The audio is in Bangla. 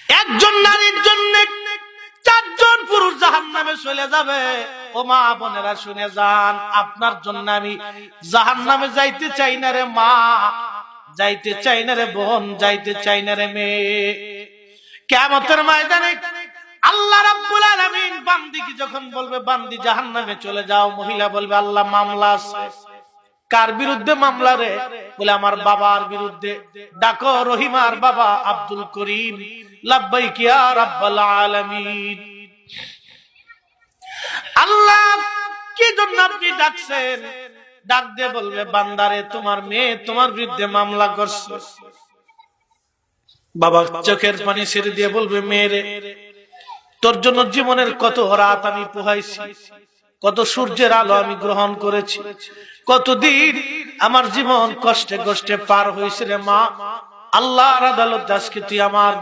একজন নারীর জন্য চারজন পুরুষ জাহান্নামে চলে যাবে। ও মা বোনেরা শুনে যান, আপনার জন্য আমি জাহান্নামে যাইতে চাই না রে মা, যাইতে চাই না রে বোন, যাইতে চাই না রে মেয়ে। কিয়ামতের ময়দানে আল্লাহ রাব্বুল আলামিন বান্দিকে যখন বলবে বান্দি জাহান্নামে চলে যাও, মহিলা বলবে আল্লাহ মামলা আছে। কার বিরুদ্ধে মামলা রে? বলে আমার বাবার বিরুদ্ধে। ডাকো রহিমার বাবা আব্দুল করিম। লাব্বাইক ইয়া রাব্বাল আলামিন। আল্লাহ কি জন্য আপনি ডাকছেন? ডাক দিয়ে বলবে বান্দারে তোমার মেয়ে তোমার বিরুদ্ধে মামলা করছে। বাবা চোখের পানি ছেড়ে দিয়ে বলবে মেয়েরে, তোর জন্য জীবনের কত রাত আমি পোহাইছি, কত সূর্যের আলো আমি গ্রহণ করেছি, কতদিন আমার জীবন কষ্টে কষ্টে পার হয়েছে রে মা। আল্লাহর আদালত আজকে তুই আমার